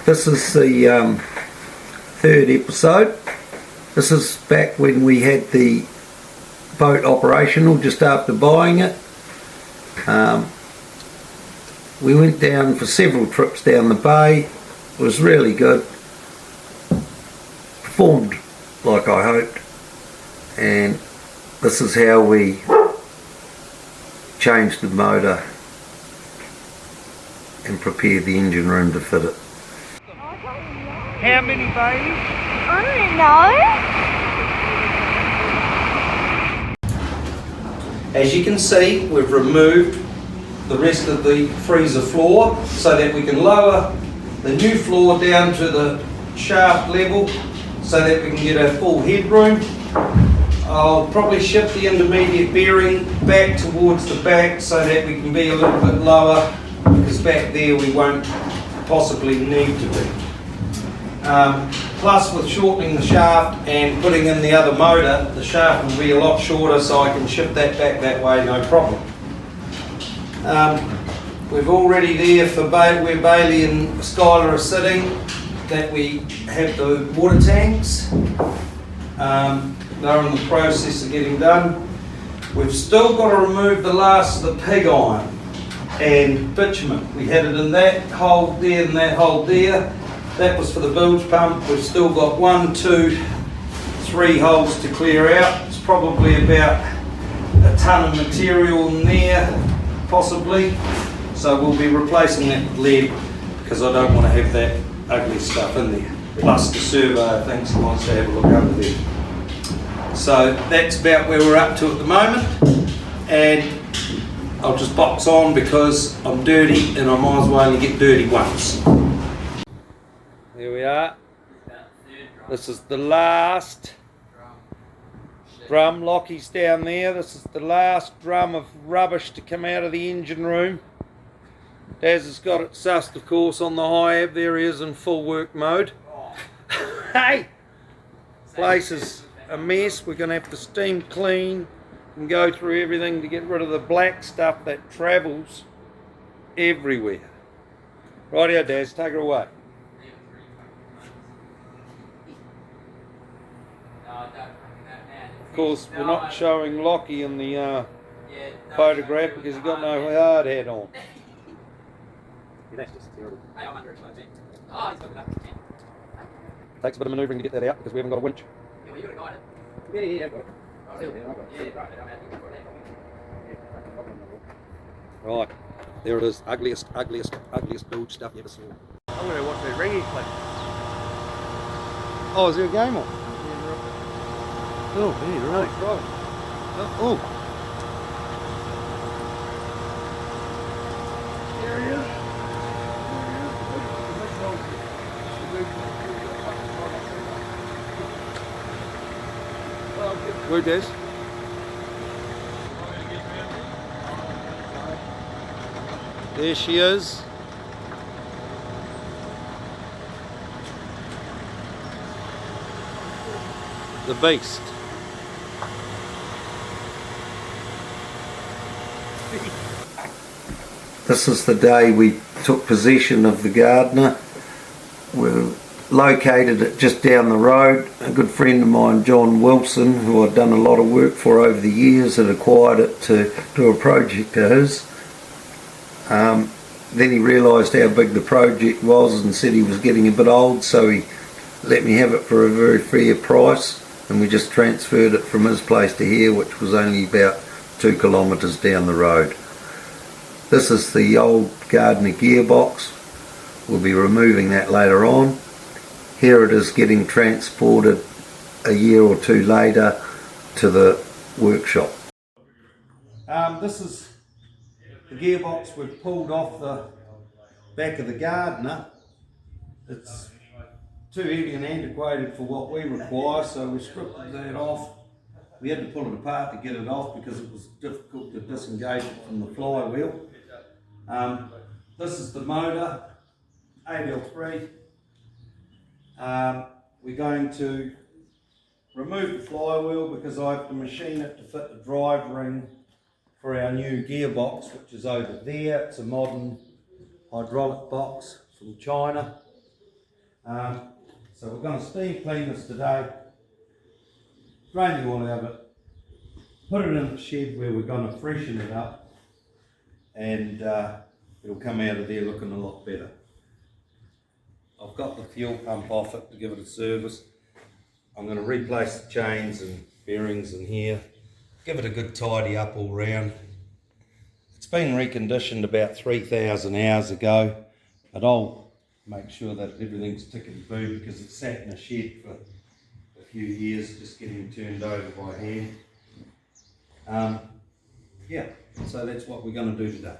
This is the third episode. This is back when we had the boat operational, just after buying it. We went down for several trips down the bay. It was really good. Performed like I hoped. And this is how we changed the motor and prepared the engine room to fit it. How many bays? I don't know. As you can see, we've removed the rest of the freezer floor so that we can lower the new floor down to the shaft level so that we can get a full headroom. I'll probably shift the intermediate bearing back towards the back so that we can be a little bit lower, because back there we won't possibly need to be. Plus, with shortening the shaft and putting in the other motor, the shaft will be a lot shorter, so I can shift that back that way, no problem. We've already there for where Bailey and Skylar are sitting, that we have the water tanks. They're in the process of getting done. We've still got to remove the last of the pig iron and bitumen. We had it in that hole there and that hole there. That was for the bilge pump. We've still got 1, 2, 3 holes to clear out. It's probably about a tonne of material in there, possibly. So we'll be replacing that with lead, because I don't want to have that ugly stuff in there. Plus the surveyor thinks he wants to have a look under there. So that's about where we're up to at the moment. And I'll just box on because I'm dirty and I might as well only get dirty once. There we are. This is the last drum. Lockie's down there. This is the last drum of rubbish to come out of the engine room. Daz has got it sussed, of course, on the high ab. There he is in full work mode. Hey! Place is a mess. We're going to have to steam clean and go through everything to get rid of the black stuff that travels everywhere. Rightio, Daz, take her away. Of course, we're not showing Lockie in the photograph because he's got no hard hat on. Takes a bit of manoeuvring to get that out because we haven't got a winch. Right, there it is. Ugliest bilge stuff you ever saw. I'm going to watch that reggae clip. Oh, is there a game on? Oh, yeah, right. Oh. There he is. Where it is? There she is. The beast. This is the day we took possession of the Gardner. We're located it just down the road. A good friend of mine, John Wilson, who I've done a lot of work for over the years, had acquired it to do a project of his. Then he realised how big the project was and said he was getting a bit old, so he let me have it for a very fair price, and we just transferred it from his place to here, which was only about 2 kilometres down the road. This is the old Gardner gearbox. We'll be removing that later on. Here it is getting transported a year or two later to the workshop. This is the gearbox we've pulled off the back of the Gardner. It's too heavy and antiquated for what we require, so we stripped that off. We had to pull it apart to get it off because it was difficult to disengage it from the flywheel. This is the motor, 8L3. We're going to remove the flywheel because I have to machine it to fit the drive ring for our new gearbox, which is over there. It's a modern hydraulic box from China. So we're going to steam clean this today, drain the oil out of it, put it in the shed where we're going to freshen it up, and it'll come out of there looking a lot better. I've got the fuel pump off it to give it a service. I'm going to replace the chains and bearings in here, give it a good tidy up all round. It's been reconditioned about 3,000 hours ago, but I'll make sure that everything's tick and boo because it sat in a shed for a few years just getting turned over by hand. Yeah, so that's what we're going to do today.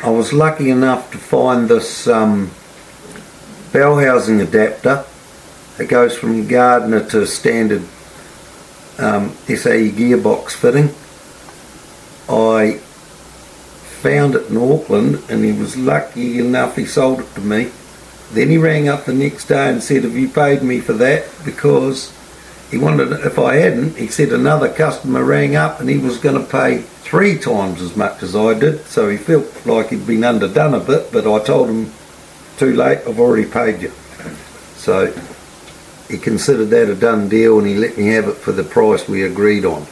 I was lucky enough to find this bell housing adapter. It goes from Gardner to standard SAE gearbox fitting. I found it in Auckland, and he was lucky enough he sold it to me. Then he rang up the next day and said, "Have you paid me for that?" Because he wondered if I hadn't. He said another customer rang up and he was going to pay 3 times as much as I did, so he felt like he'd been underdone a bit, but I told him, "Too late, I've already paid you." So he considered that a done deal, and he let me have it for the price we agreed on.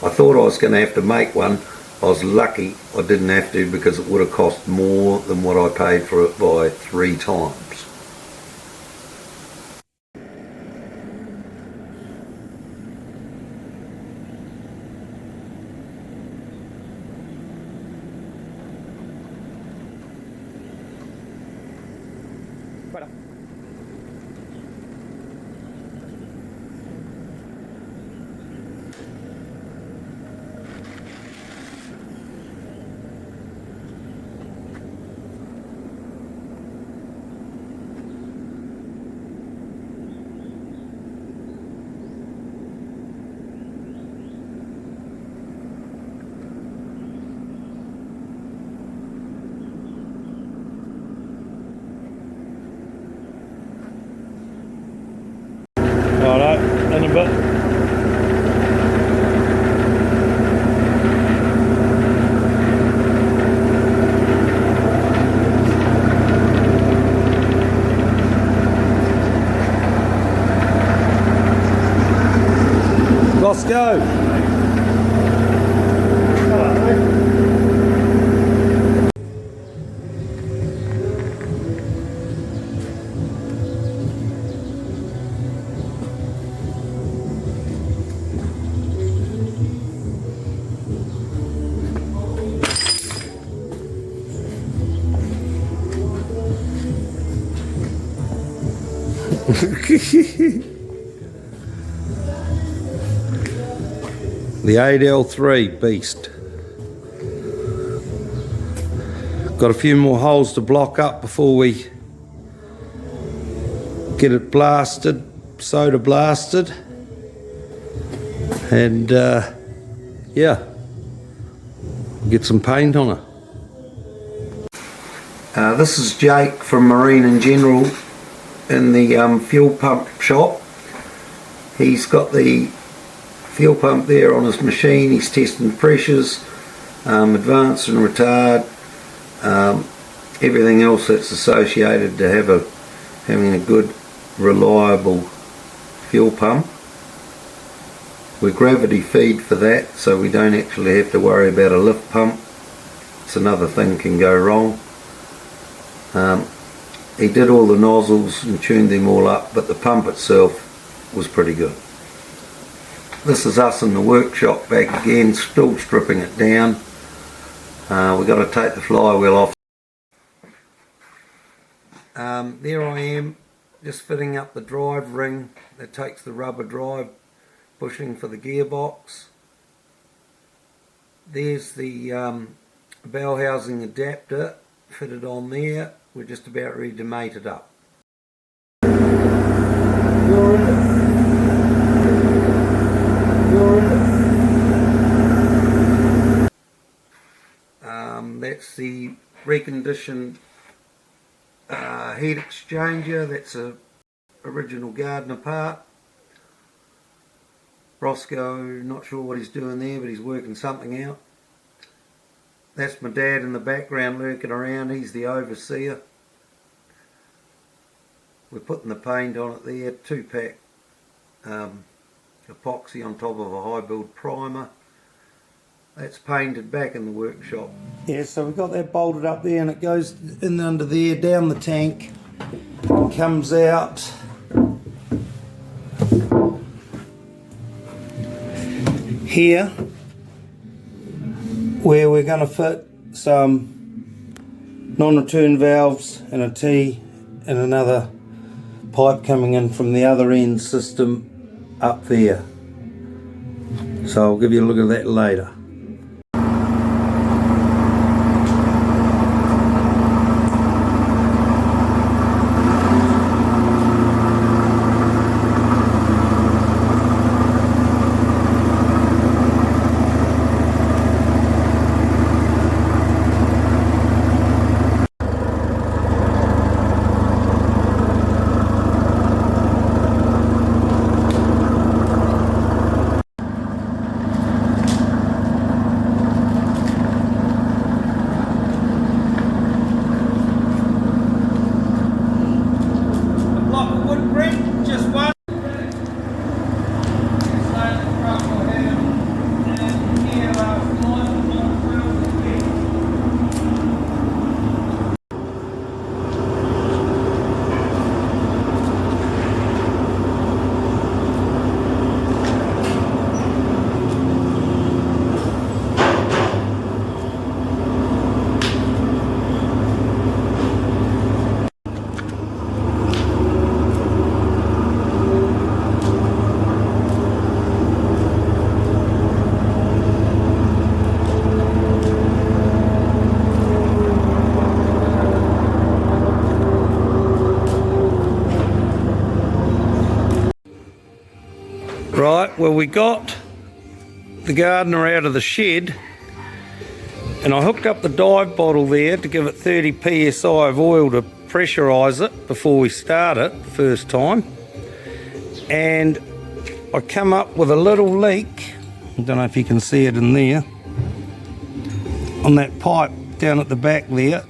I thought I was going to have to make one. I was lucky I didn't have to, because it would have cost more than what I paid for it by 3 times. Right up. Alright, in a bit. Let's go. The 8L3 beast. Got a few more holes to block up before we get it blasted, soda blasted, and yeah, get some paint on it. This is Jake from Marine and General in the fuel pump shop. He's got the fuel pump there on his machine. He's testing pressures, advance and retard, everything else that's associated to having a good, reliable fuel pump. We gravity feed for that, so we don't actually have to worry about a lift pump. It's another thing can go wrong. He did all the nozzles and tuned them all up, but the pump itself was pretty good. This is us in the workshop back again, still stripping it down. We've got to take the flywheel off. There I am, just fitting up the drive ring that takes the rubber drive bushing for the gearbox. There's the bell housing adapter fitted on there. We're just about ready to mate it up. That's the reconditioned heat exchanger. That's a original Gardner part. Roscoe, not sure what he's doing there, but he's working something out. That's my dad in the background lurking around. He's the overseer. We're putting the paint on it there, 2-pack epoxy on top of a high build primer. That's painted back in the workshop. Yeah, so we've got that bolted up there, and it goes in under there, down the tank, and comes out here, where we're going to fit some non-return valves and a T and another pipe coming in from the other end system up there. So I'll give you a look at that later. Right, well, we got the Gardner out of the shed, and I hooked up the dive bottle there to give it 30 psi of oil to pressurise it before we start it the first time. And I come up with a little leak, I don't know if you can see it in there, on that pipe down at the back there,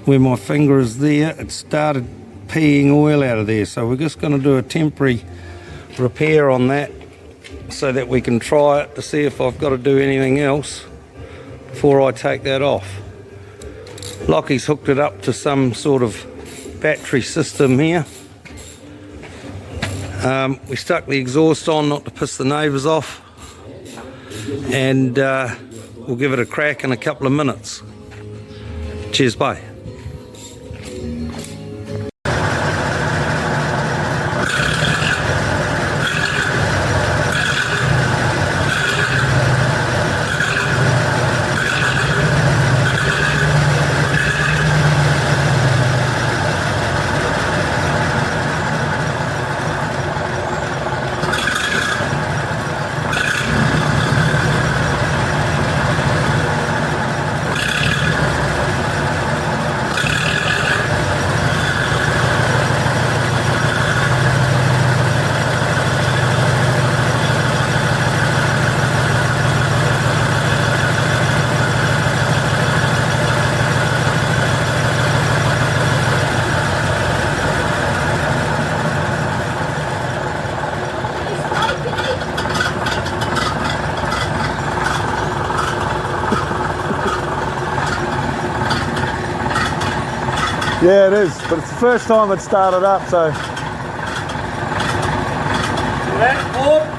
where my finger is there. It started peeing oil out of there, so we're just going to do a temporary repair on that so that we can try it to see if I've got to do anything else before I take that off. Lockie's hooked it up to some sort of battery system here. We stuck the exhaust on not to piss the neighbours off, and we'll give it a crack in a couple of minutes. Cheers, bye. Yeah, it is, but it's the first time it started up, so. That Bob?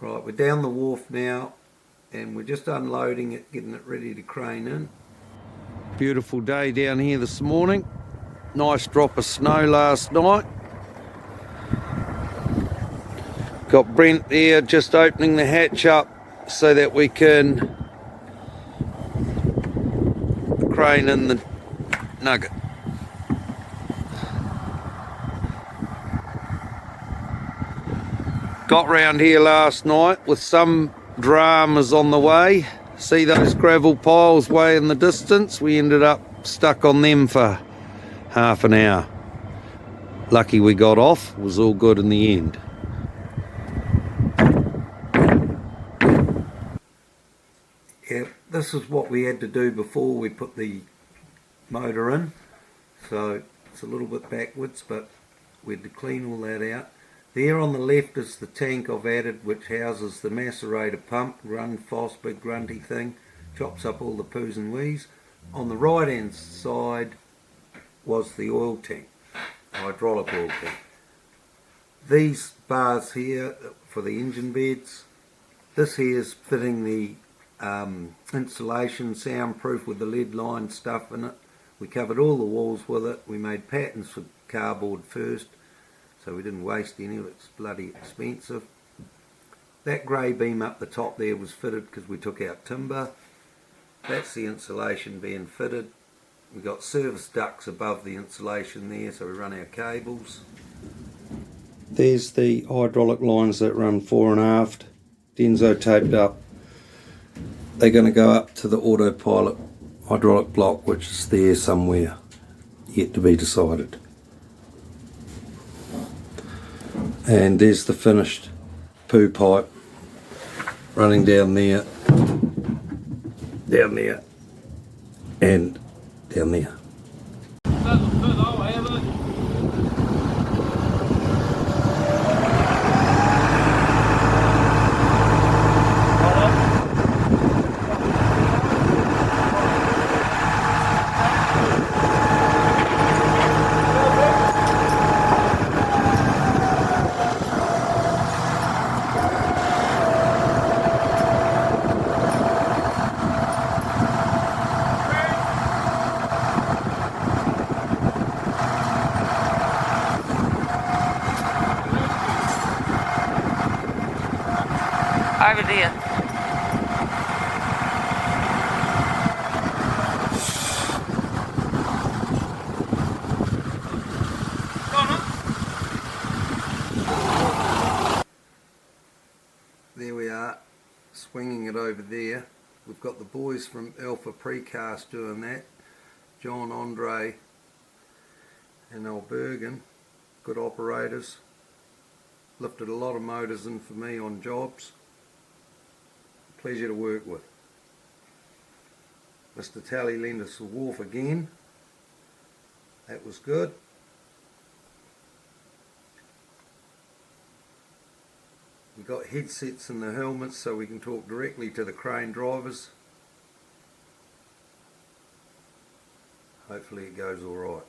Right, we're down the wharf now, and we're just unloading it, getting it ready to crane in. Beautiful day down here this morning. Nice drop of snow last night. Got Brent there just opening the hatch up so that we can crane in the nugget. Got round here last night with some dramas on the way. See those gravel piles way in the distance? We ended up stuck on them for half an hour. Lucky we got off, it was all good in the end. Yeah, this is what we had to do before we put the motor in. So it's a little bit backwards, but we had to clean all that out. There on the left is the tank I've added, which houses the macerator pump, run FOSS, big grunty thing, chops up all the poos and wees. On the right hand side was the oil tank, hydraulic oil tank. These bars here for the engine beds, this here is fitting the insulation, soundproof with the lead line stuff in it. We covered all the walls with it. We made patterns for cardboard first, so we didn't waste any of it. It's bloody expensive. That grey beam up the top there was fitted because we took out timber. That's the insulation being fitted. We've got service ducts above the insulation there, so we run our cables. There's the hydraulic lines that run fore and aft, Denso taped up. They're going to go up to the autopilot hydraulic block, which is there somewhere, yet to be decided. And there's the finished poo pipe running down there, and down there. over there. There we are, swinging it over there. We've got the boys from Alpha Precast doing that. John, Andre and Albergan, good operators. Lifted a lot of motors in for me on jobs. Pleasure to work with. Mr. Tally lent us a wharf again. That was good. We got headsets in the helmets so we can talk directly to the crane drivers. Hopefully it goes all right.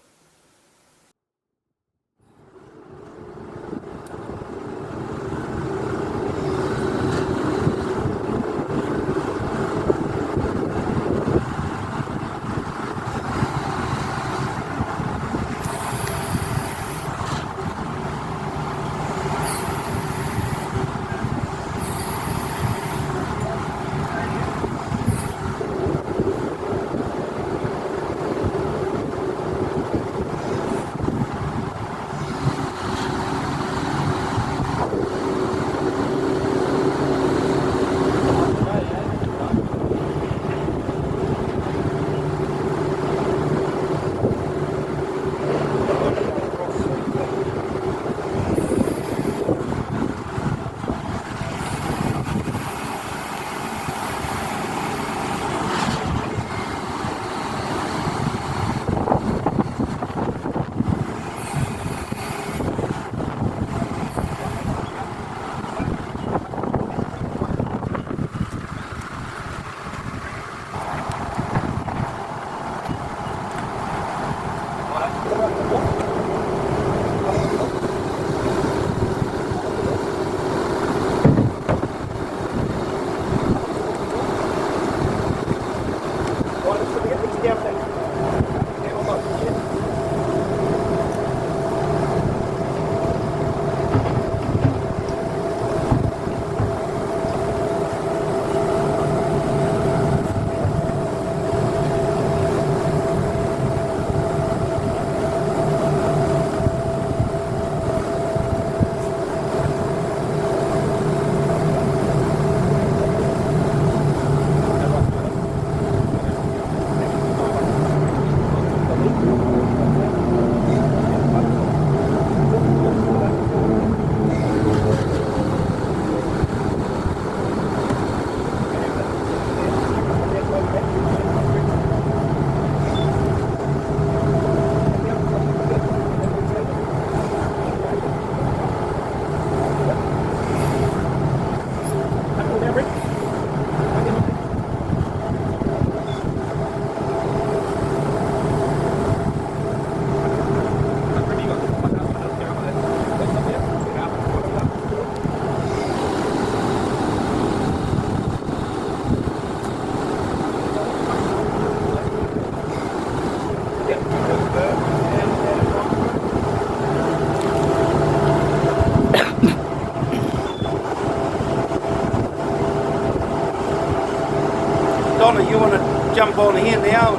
Donna, you want to jump on here now?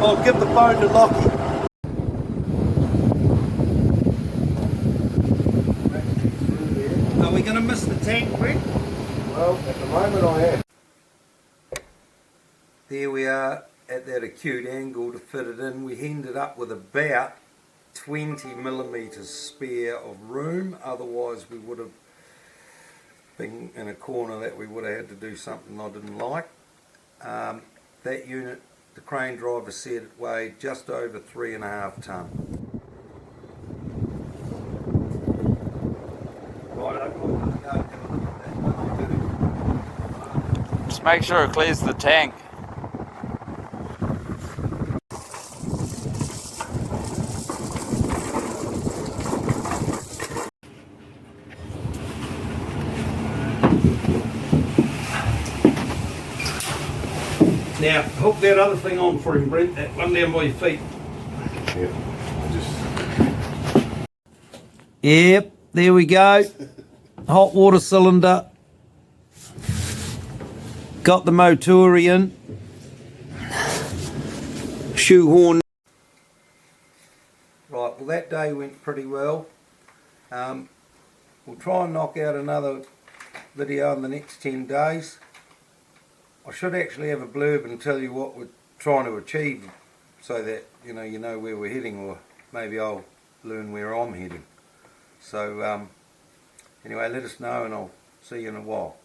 I'll give the phone to Lockie. Are we going to miss the tank, Rick? Well, at the moment I am. There we are at that acute angle to fit it in. We ended up with about 20 millimetres spare of room, otherwise we would have been in a corner that we would have had to do something I didn't like. That unit, the crane driver said it weighed just over 3.5 tonne. Just make sure it clears the tank. Now, hook that other thing on for him, Brent, that one down by your feet. Yep, there we go. Hot water cylinder Got the Motori in. Shoehorn. Right, well that day went pretty well. We'll try and knock out another video in the next 10 days. I should actually have a blurb and tell you what we're trying to achieve so that you know where we're heading, or maybe I'll learn where I'm heading. So anyway, let us know and I'll see you in a while.